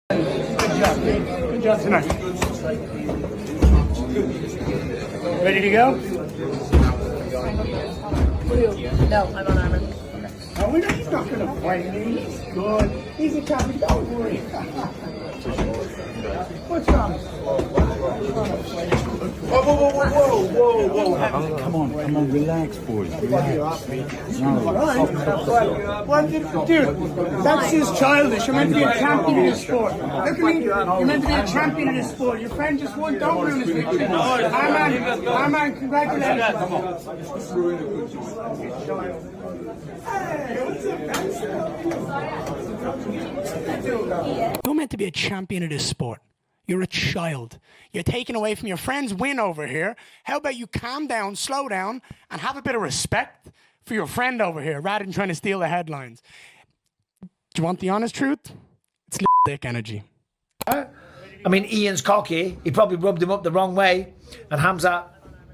Good job. Good job tonight. Ready to go? No, I'm on Armin. No, he's not going to fight me. He's good. He's a champion. Don't worry. What's wrong? Whoa. Come on, relax, boys. Relax. Dude, that's just childish. You're meant to be a champion in this sport. Look at me. You're meant to be a champion in this sport. Your friend just won. Don't ruin his victory. Our man, congratulations. You're meant to be a champion of this sport. You're a child. You're taken away from your friend's win over here. How about you calm down, slow down, and have a bit of respect for your friend over here rather than trying to steal the headlines? Do you want the honest truth? It's dick energy. I mean, Ian's cocky. He probably rubbed him up the wrong way. And Khamzat,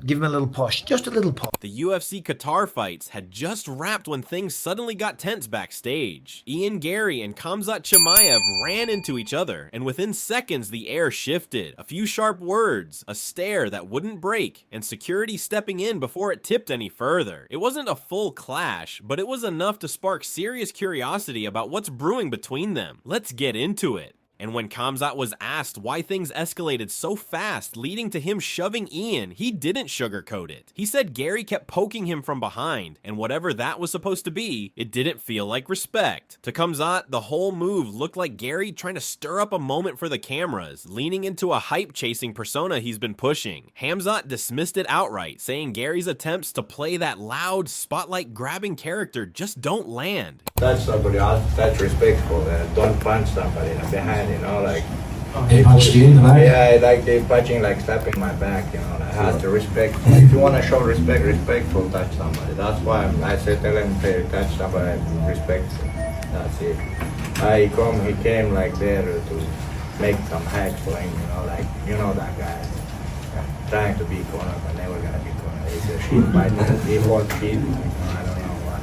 give him a little push. Just a little push. The UFC Qatar fights had just wrapped when things suddenly got tense backstage. Garry and Khamzat Chimaev ran into each other, and within seconds the air shifted. A few sharp words, a stare that wouldn't break, and security stepping in before it tipped any further. It wasn't a full clash, but it was enough to spark serious curiosity about what's brewing between them. Let's get into it. And when Khamzat was asked why things escalated so fast, leading to him shoving Ian, he didn't sugarcoat it. He said Garry kept poking him from behind, and whatever that was supposed to be, it didn't feel like respect. To Khamzat, the whole move looked like Garry trying to stir up a moment for the cameras, leaning into a hype-chasing persona he's been pushing. Khamzat dismissed it outright, saying Garry's attempts to play that loud, spotlight-grabbing character just don't land. Touch somebody, that's respectful. Don't punch somebody behind, you know, like. They punched you in the back? Yeah, like they punching, like slapping my back, you know. I have to respect. If you want to show respect, respectful, touch somebody. That's why I said, tell him to touch somebody, respectful. That's it. He came like there to make some hacks for him, you know, like, you know that guy. Trying to be corner, but never gonna be corner. He's a shit fighter. He won't beat, you know, I don't know what.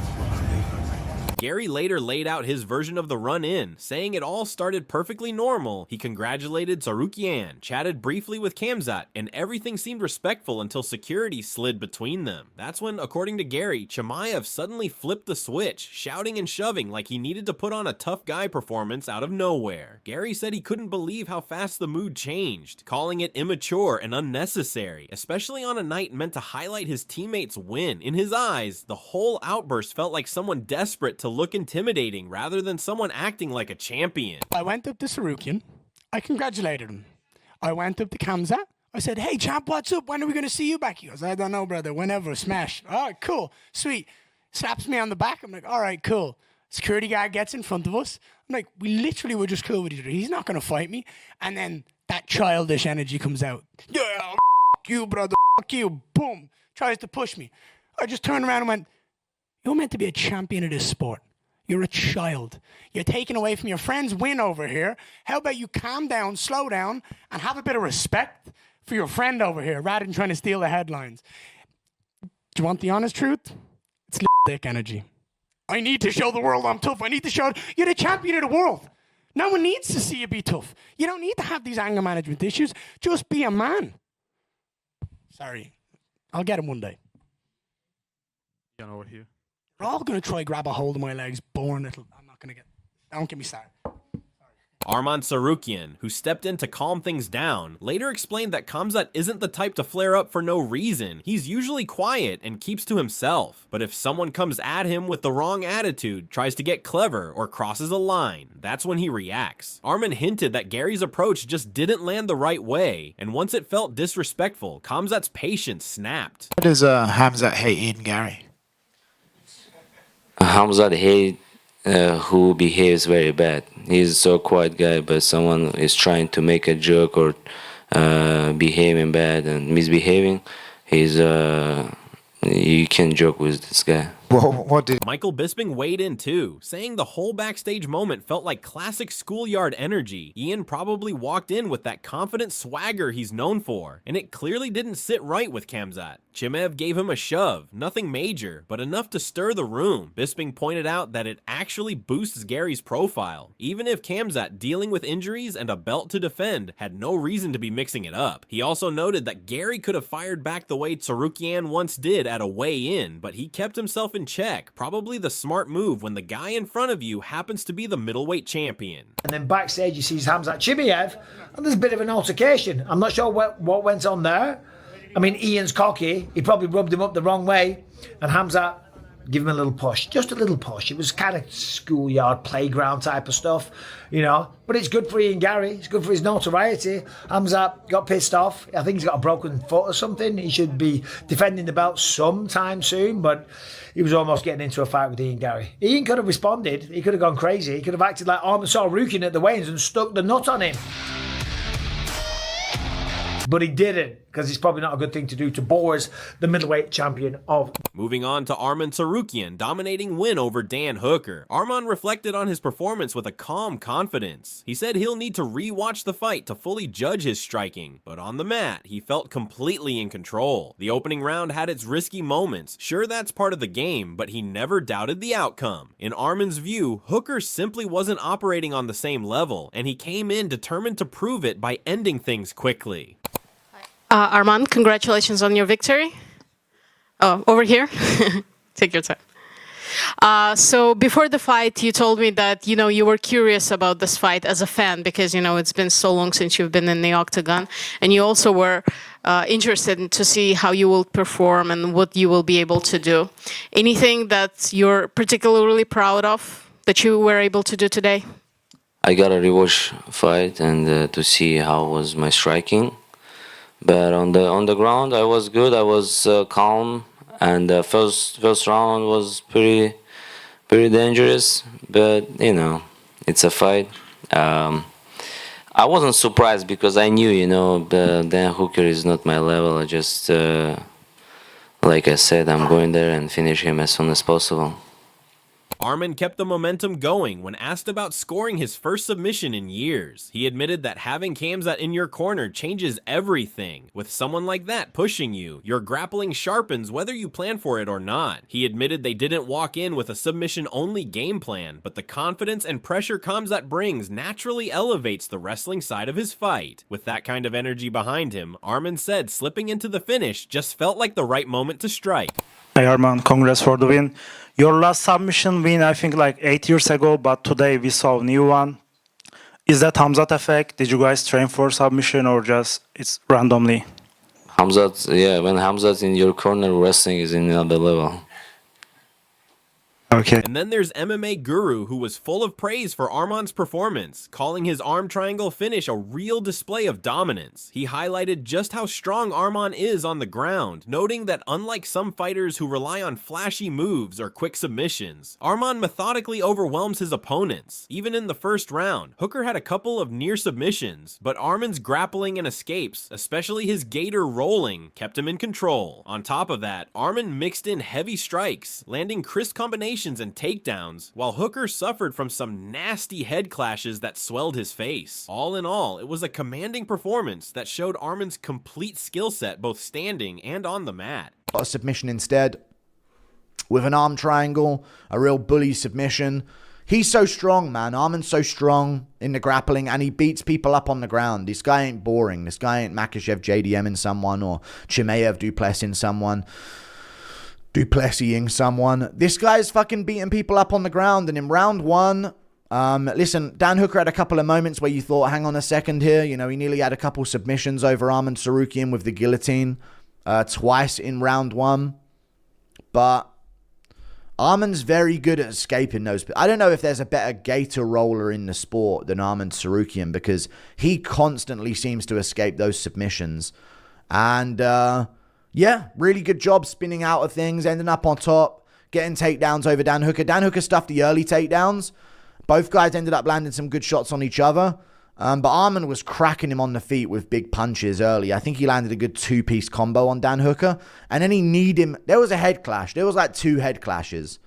Garry later laid out his version of the run-in, saying it all started perfectly normal. He congratulated Tsarukyan, chatted briefly with Khamzat, and everything seemed respectful until security slid between them. That's when, according to Garry, Chimaev suddenly flipped the switch, shouting and shoving like he needed to put on a tough guy performance out of nowhere. Garry said he couldn't believe how fast the mood changed, calling it immature and unnecessary, especially on a night meant to highlight his teammates' win. In his eyes, the whole outburst felt like someone desperate to look intimidating rather than someone acting like a champion. I went up to Tsarukyan. I congratulated him. I went up to Khamzat. I said, hey, champ, what's up? When are we going to see you back? He goes, I don't know, brother. Whenever. Smash. All right, cool. Sweet. Slaps me on the back. I'm like, all right, cool. Security guard gets in front of us. I'm like, we literally were just cool with each other. He's not going to fight me. And then that childish energy comes out. Yeah, you, brother. You. Boom. Tries to push me. I just turned around and went, you're meant to be a champion of this sport. You're a child. You're taken away from your friend's win over here. How about you calm down, slow down, and have a bit of respect for your friend over here rather than trying to steal the headlines? Do you want the honest truth? It's dick energy. I need to show the world I'm tough. I need to show you're the champion of the world. No one needs to see you be tough. You don't need to have these anger management issues. Just be a man. Sorry. I'll get him one day. Over here. We're all going to try grab a hold of my legs. Born little. I'm not going to get. Don't get me started. Arman Tsarukyan, who stepped in to calm things down, later explained that Khamzat isn't the type to flare up for no reason. He's usually quiet and keeps to himself. But if someone comes at him with the wrong attitude, tries to get clever, or crosses a line, that's when he reacts. Arman hinted that Garry's approach just didn't land the right way, and once it felt disrespectful, Khamzat's patience snapped. Why does Khamzat hate Ian Garry? Khamzat hate who behaves very bad. He's so quiet guy, but someone is trying to make a joke or behaving bad and misbehaving. You can joke with this guy. What did Michael Bisping weighed in too, saying the whole backstage moment felt like classic schoolyard energy. Ian probably walked in with that confident swagger he's known for, and it clearly didn't sit right with Khamzat. Chimaev gave him a shove, nothing major, but enough to stir the room. Bisping pointed out that it actually boosts Garry's profile, even if Khamzat, dealing with injuries and a belt to defend, had no reason to be mixing it up. He also noted that Garry could have fired back the way Tsarukyan once did at a weigh-in, but he kept himself in check, probably the smart move when the guy in front of you happens to be the middleweight champion. And then backstage you see Khamzat Chimaev, and there's a bit of an altercation. I'm not sure what went on there. I mean, Ian's cocky, he probably rubbed him up the wrong way, and Khamzat give him a little push, just a little push. It was kind of schoolyard, playground type of stuff, you know. But it's good for Ian Garry. It's good for his notoriety. Khamzat got pissed off. I think he's got a broken foot or something. He should be defending the belt sometime soon, but he was almost getting into a fight with Ian Garry. Ian could have responded. He could have gone crazy. He could have acted like Arman Tsarukyan at the weigh-ins and stuck the nut on him. But he didn't, because it's probably not a good thing to do to Boris, the middleweight champion of. Moving on to Arman Tsarukyan, dominating win over Dan Hooker. Arman reflected on his performance with a calm confidence. He said he'll need to re-watch the fight to fully judge his striking, but on the mat, he felt completely in control. The opening round had its risky moments. Sure, that's part of the game, but he never doubted the outcome. In Arman's view, Hooker simply wasn't operating on the same level, and he came in determined to prove it by ending things quickly. Arman, congratulations on your victory. Oh, over here. Take your time. So before the fight, you told me that, you were curious about this fight as a fan because, it's been so long since you've been in the octagon. And you also were interested to see how you will perform and what you will be able to do. Anything that you're particularly proud of that you were able to do today? I got a rewatch fight and to see how was my striking. But on the ground, I was good. I was calm, and the first round was pretty dangerous. But it's a fight. I wasn't surprised because I knew, Dan Hooker is not my level. I just, like I said, I'm going there and finish him as soon as possible. Arman kept the momentum going when asked about scoring his first submission in years. He admitted that having Khamzat in your corner changes everything. With someone like that pushing you, your grappling sharpens whether you plan for it or not. He admitted they didn't walk in with a submission-only game plan, but the confidence and pressure Khamzat brings naturally elevates the wrestling side of his fight. With that kind of energy behind him, Arman said slipping into the finish just felt like the right moment to strike. Hey Arman, congrats for the win. Your last submission win, I think like 8 years ago, but today we saw a new one. Is that Khamzat effect? Did you guys train for submission or just it's randomly? Khamzat, yeah, when Khamzat's in your corner, wrestling is in another level. Okay. And then there's MMA Guru, who was full of praise for Arman's performance, calling his arm triangle finish a real display of dominance. He highlighted just how strong Arman is on the ground, noting that unlike some fighters who rely on flashy moves or quick submissions, Arman methodically overwhelms his opponents. Even in the first round, Hooker had a couple of near submissions, but Arman's grappling and escapes, especially his gator rolling, kept him in control. On top of that, Arman mixed in heavy strikes, landing crisp combinations and takedowns, while Hooker suffered from some nasty head clashes that swelled his face. All in all, it was a commanding performance that showed Arman's complete skill set both standing and on the mat. A submission instead, with an arm triangle, a real bully submission. He's so strong, man. Arman's so strong in the grappling, and he beats people up on the ground. This guy ain't boring. This guy ain't Makhachev JDM-ing someone or Chimaev Duplessis-ing someone. This guy's fucking beating people up on the ground. And in round one, listen, Dan Hooker had a couple of moments where you thought, hang on a second here. He nearly had a couple submissions over Arman Tsarukyan with the guillotine twice in round one. But Arman's very good at escaping those. I don't know if there's a better gator roller in the sport than Arman Tsarukyan, because he constantly seems to escape those submissions. And yeah, really good job spinning out of things, ending up on top, getting takedowns over Dan Hooker. Dan Hooker stuffed the early takedowns. Both guys ended up landing some good shots on each other. But Arman was cracking him on the feet with big punches early. I think he landed a good 2-piece combo on Dan Hooker. And then he kneed him. There was a head clash. There was like 2 head clashes.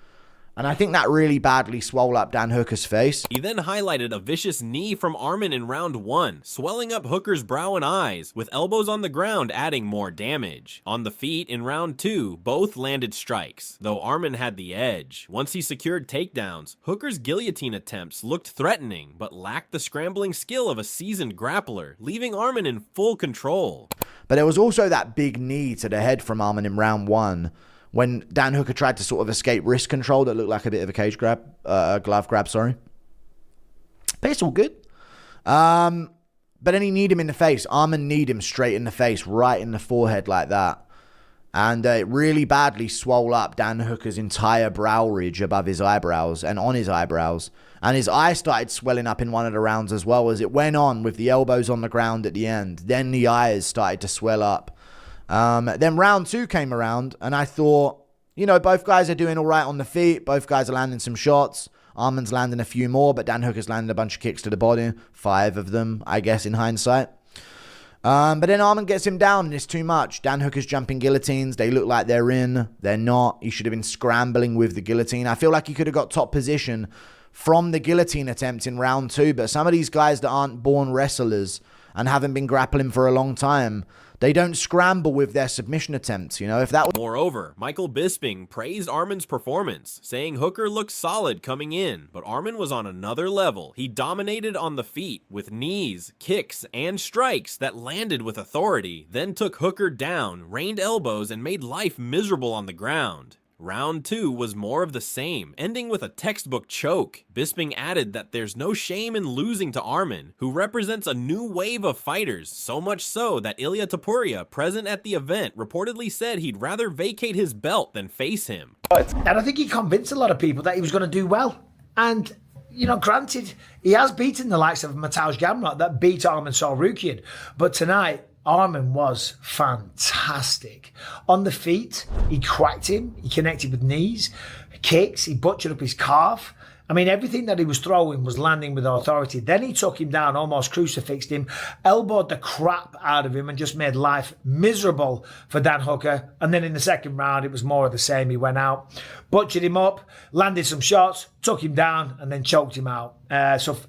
And I think that really badly swole up Dan Hooker's face. He then highlighted a vicious knee from Arman in round 1, swelling up Hooker's brow and eyes, with elbows on the ground adding more damage. On the feet in round 2, both landed strikes, though Arman had the edge. Once he secured takedowns, Hooker's guillotine attempts looked threatening, but lacked the scrambling skill of a seasoned grappler, leaving Arman in full control. But there was also that big knee to the head from Arman in round 1. When Dan Hooker tried to sort of escape wrist control that looked like a bit of a cage grab, glove grab, sorry. But it's all good. But then he kneed him in the face. Arman kneed him straight in the face, right in the forehead like that. And it really badly swole up Dan Hooker's entire brow ridge above his eyebrows and on his eyebrows. And his eye started swelling up in one of the rounds as well as it went on with the elbows on the ground at the end. Then the eyes started to swell up. Then round 2 came around, and I thought, you know, both guys are doing all right on the feet. Both guys are landing some shots. Arman's landing a few more, but Dan Hooker's landing a bunch of kicks to the body. 5 of them, I guess, in hindsight. But then Arman gets him down, and it's too much. Dan Hooker's jumping guillotines. They look like they're in. They're not. He should have been scrambling with the guillotine. I feel like he could have got top position from the guillotine attempt in round 2, but some of these guys that aren't born wrestlers and haven't been grappling for a long time, they don't scramble with their submission attempts, you know, if that was... Moreover, Michael Bisping praised Arman's performance, saying Hooker looked solid coming in, but Arman was on another level. He dominated on the feet with knees, kicks, and strikes that landed with authority, then took Hooker down, rained elbows, and made life miserable on the ground. Round 2 was more of the same, ending with a textbook choke. Bisping added that there's no shame in losing to Arman, who represents a new wave of fighters, so much so that Ilia Topuria, present at the event, reportedly said he'd rather vacate his belt than face him. And I think he convinced a lot of people that he was going to do well. And, you know, granted, he has beaten the likes of Mateusz Gamrot that beat Arman Tsarukyan. But tonight, Arman was fantastic. On the feet, he cracked him. He connected with knees, kicks. He butchered up his calf. I mean, everything that he was throwing was landing with authority. Then he took him down, almost crucifixed him, elbowed the crap out of him and just made life miserable for Dan Hooker. And then in the second round, it was more of the same. He went out, butchered him up, landed some shots, took him down, and then choked him out.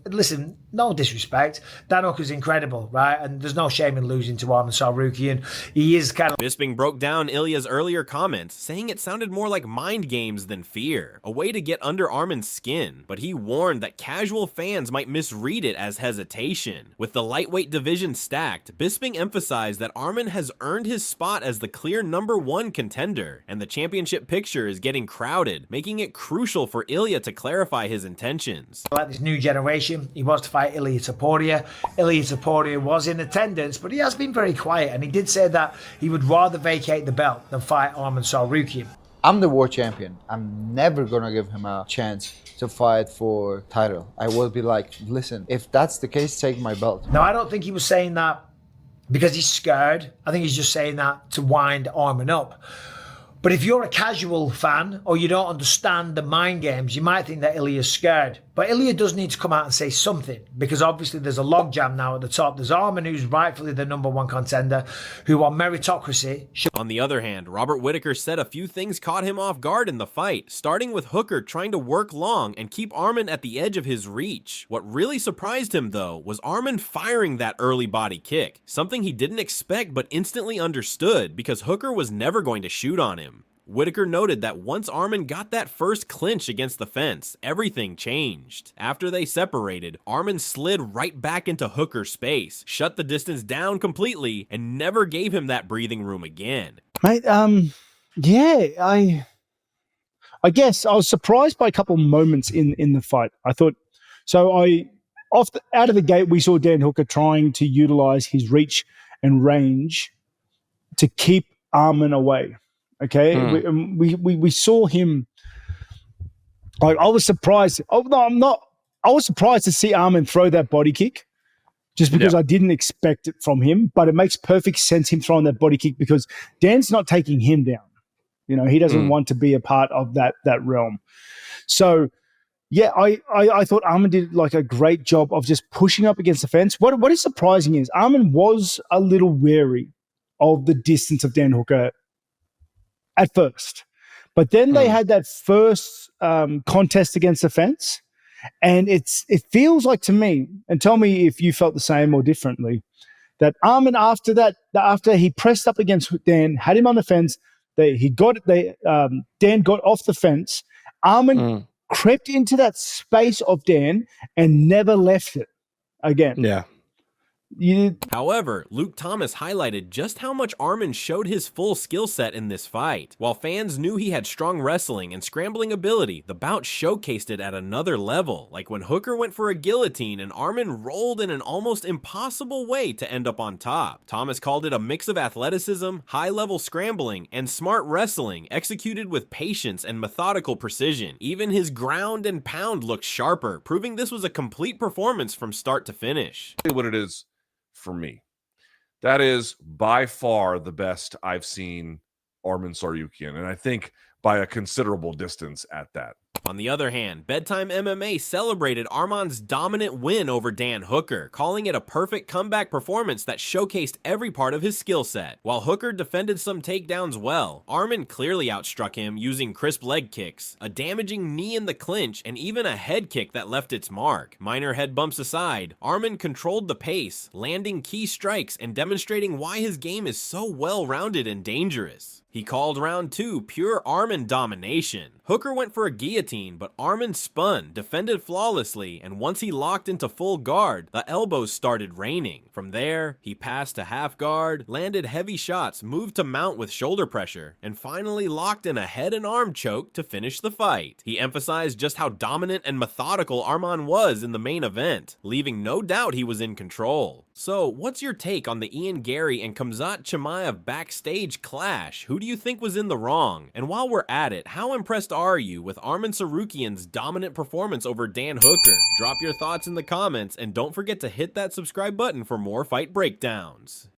Listen, no disrespect. Dan Hooker's incredible, right? And there's no shame in losing to Arman Tsarukyan. He is kind of... Bisping broke down Ilya's earlier comments, saying it sounded more like mind games than fear, a way to get under Arman's skin, but he warned that casual fans might misread it as hesitation. With the lightweight division stacked, Bisping emphasized that Arman has earned his spot as the clear #1 contender, and the championship picture is getting crowded, making it crucial for Ilya to clarify his intentions. Like this new generation, he was to fight Ilia Topuria. Ilia Topuria was in attendance, but he has been very quiet, and he did say that he would rather vacate the belt than fight Arman Tsarukyan. I'm the world champion. I'm never gonna give him a chance to fight for title. I will be like, listen, if that's the case, take my belt. No, I don't think he was saying that because he's scared. I think he's just saying that to wind Arman up. But if you're a casual fan or you don't understand the mind games, you might think that Ilya's scared. But Ilya does need to come out and say something, because obviously there's a logjam now at the top. There's Arman, who's rightfully the #1 contender, who on meritocracy... On the other hand, Robert Whittaker said a few things caught him off guard in the fight, starting with Hooker trying to work long and keep Arman at the edge of his reach. What really surprised him, though, was Arman firing that early body kick, something he didn't expect but instantly understood because Hooker was never going to shoot on him. Whittaker noted that once Arman got that first clinch against the fence, everything changed. After they separated, Arman slid right back into Hooker's space, shut the distance down completely, and never gave him that breathing room again. Mate, yeah, I guess I was surprised by a couple moments in the fight. I thought, out of the gate, we saw Dan Hooker trying to utilize his reach and range to keep Arman away. Okay, we saw him. Like, I was surprised. Oh no, I'm not. I was surprised to see Arman throw that body kick, just because I didn't expect it from him. But it makes perfect sense him throwing that body kick because Dan's not taking him down. You know, he doesn't want to be a part of that realm. So, yeah, I thought Armin did like a great job of just pushing up against the fence. What is surprising is Armin was a little wary of the distance of Dan Hooker at first. But then they had that first contest against the fence, and it feels like to me, and tell me if you felt the same or differently, that Armin after he pressed up against Dan, had him on the fence, Dan got off the fence, Armin crept into that space of Dan and never left it again. Yeah. However, Luke Thomas highlighted just how much Armin showed his full skill set in this fight. While fans knew he had strong wrestling and scrambling ability, the bout showcased it at another level, like when Hooker went for a guillotine and Armin rolled in an almost impossible way to end up on top. Thomas called it a mix of athleticism, high-level scrambling, and smart wrestling executed with patience and methodical precision. Even his ground and pound looked sharper, proving this was a complete performance from start to finish. What it is for me, that is by far the best I've seen Armin Tsarukyan, and I think by a considerable distance at that. On the other hand, Bedtime MMA celebrated Arman's dominant win over Dan Hooker, calling it a perfect comeback performance that showcased every part of his skill set. While Hooker defended some takedowns well, Armin clearly outstruck him using crisp leg kicks, a damaging knee in the clinch, and even a head kick that left its mark. Minor head bumps aside, Armin controlled the pace, landing key strikes and demonstrating why his game is so well-rounded and dangerous. He called round 2 pure Armin domination. Hooker went for a guillotine, but Armin spun, defended flawlessly, and once he locked into full guard, the elbows started raining. From there, he passed to half guard, landed heavy shots, moved to mount with shoulder pressure, and finally locked in a head and arm choke to finish the fight. He emphasized just how dominant and methodical Arman was in the main event, leaving no doubt he was in control. So, what's your take on the Ian Garry and Khamzat Chimaev backstage clash? Who do you think was in the wrong? And while we're at it, how impressed are you with Armin Tsarukyan's dominant performance over Dan Hooker? Drop your thoughts in the comments and don't forget to hit that subscribe button for more fight breakdowns.